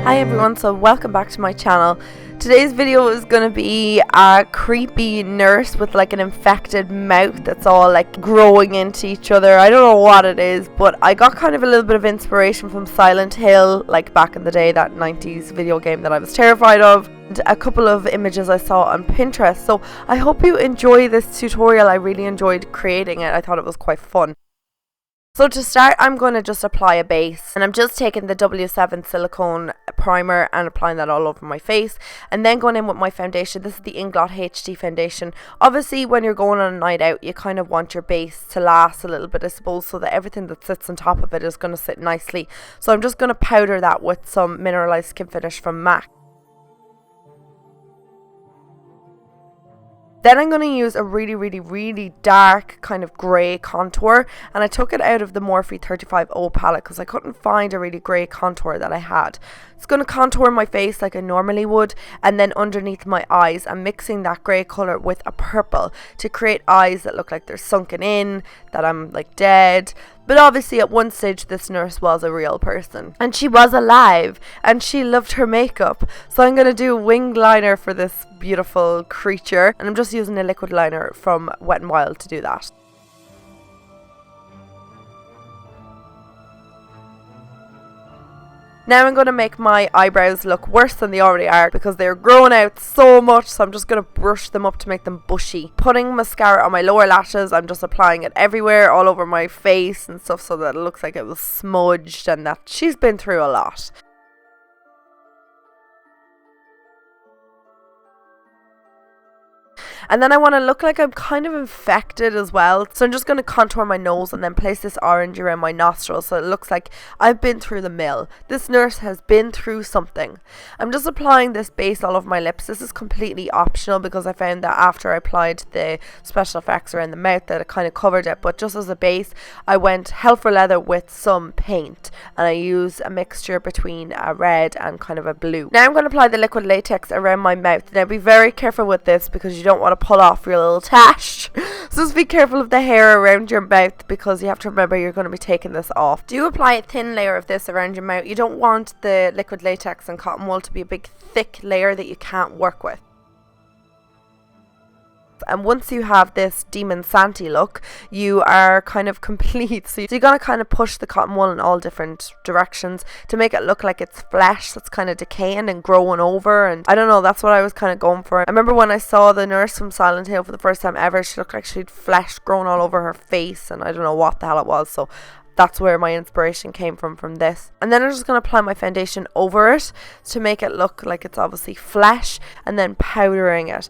Hi everyone, so welcome back to my channel. Today's video is going to be a creepy nurse with like an infected mouth that's all like growing into each other. I don't know what it is, but I got kind of a little bit of inspiration from Silent Hill, like back in the day, that 90s video game that I was terrified of. And a couple of images I saw on Pinterest. So I hope you enjoy this tutorial. I really enjoyed creating it. I thought it was quite fun. So to start, I'm going to just apply a base, and I'm just taking the W7 silicone primer and applying that all over my face, and then going in with my foundation. This is the Inglot HD foundation. Obviously, when you're going on a night out, you kind of want your base to last a little bit, I suppose, so that everything that sits on top of it is going to sit nicely. So I'm just going to powder that with some mineralized skin finish from MAC. Then I'm going to use a really dark kind of grey contour, and I took it out of the Morphe 35O palette because I couldn't find a really grey contour that I had. It's going to contour my face like I normally would, and then underneath my eyes I'm mixing that grey colour with a purple to create eyes that look like they're sunken in, that I'm like dead. But obviously at one stage this nurse was a real person, and she was alive, and she loved her makeup. So I'm going to do a winged liner for this beautiful creature, and I'm just using a liquid liner from Wet n Wild to do that. Now I'm going to make my eyebrows look worse than they already are because they're growing out so much, so I'm just going to brush them up to make them bushy. Putting mascara on my lower lashes, I'm just applying it everywhere, all over my face and stuff, so that it looks like it was smudged and that she's been through a lot. And then I want to look like I'm kind of infected as well. So I'm just going to contour my nose and then place this orange around my nostrils so it looks like I've been through the mill. This nurse has been through something. I'm just applying this base all over my lips. This is completely optional because I found that after I applied the special effects around the mouth that it kind of covered it. But just as a base, I went hell for leather with some paint, and I used a mixture between a red and kind of a blue. Now I'm going to apply the liquid latex around my mouth. Now be very careful with this because you don't want to pull off your little tash. So just be careful of the hair around your mouth because you have to remember you're going to be taking this off. Do apply a thin layer of this around your mouth. You don't want the liquid latex and cotton wool to be a big thick layer that you can't work with. And once you have this Demon Santi look, you are kind of complete. So you're going to kind of push the cotton wool in all different directions to make it look like it's flesh that's kind of decaying and growing over. And I don't know, that's what I was kind of going for. I remember when I saw the nurse from Silent Hill for the first time ever, she looked like she'd flesh growing all over her face, and I don't know what the hell it was. So that's where my inspiration came from this. And then I'm just going to apply my foundation over it to make it look like it's obviously flesh, and then powdering it.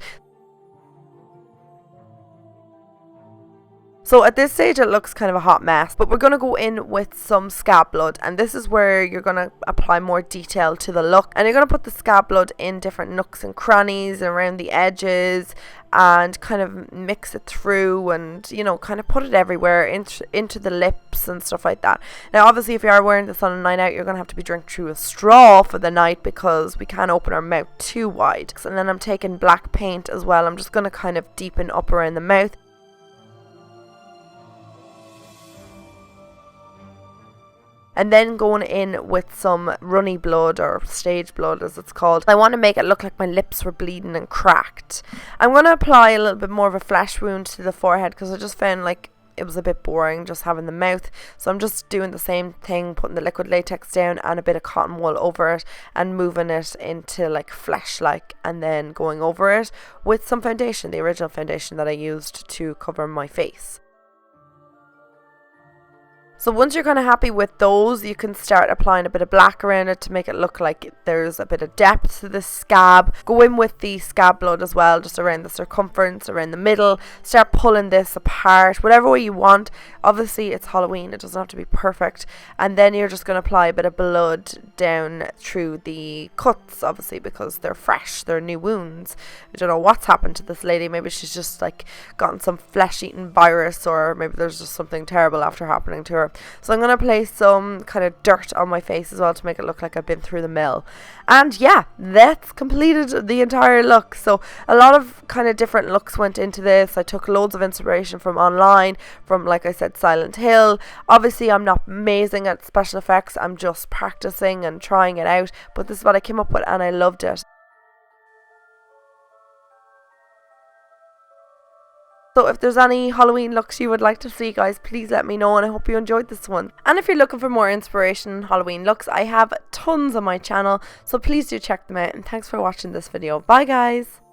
So at this stage it looks kind of a hot mess, but we're going to go in with some scab blood, and this is where you're going to apply more detail to the look, and you're going to put the scab blood in different nooks and crannies around the edges and kind of mix it through, and you know, kind of put it everywhere into the lips and stuff like that. Now obviously if you are wearing this on a night out, you're going to have to be drinking through a straw for the night because we can't open our mouth too wide. And then I'm taking black paint as well. I'm just going to kind of deepen up around the mouth. And then going in with some runny blood, or stage blood as it's called. I want to make it look like my lips were bleeding and cracked. I'm going to apply a little bit more of a flesh wound to the forehead because I just found like it was a bit boring just having the mouth. So I'm just doing the same thing, putting the liquid latex down and a bit of cotton wool over it and moving it into like flesh-like, and then going over it with some foundation, the original foundation that I used to cover my face. So once you're kind of happy with those, you can start applying a bit of black around it to make it look like there's a bit of depth to the scab. Go in with the scab blood as well, just around the circumference, around the middle. Start pulling this apart, whatever way you want. Obviously it's Halloween, it doesn't have to be perfect. And then you're just going to apply a bit of blood down through the cuts, obviously because they're fresh, they're new wounds. I don't know what's happened to this lady. Maybe she's just like gotten some flesh-eating virus, or maybe there's just something terrible after happening to her. So I'm going to place some kind of dirt on my face as well to make it look like I've been through the mill. And yeah, that's completed the entire look. So a lot of kind of different looks went into this. I took loads of inspiration from online, from, like I said, Silent Hill. Obviously I'm not amazing at special effects, I'm just practicing and trying it out, but this is what I came up with and I loved it. So if there's any Halloween looks you would like to see, guys, please let me know, and I hope you enjoyed this one. And if you're looking for more inspiration in Halloween looks, I have tons on my channel, so please do check them out, and thanks for watching this video. Bye guys!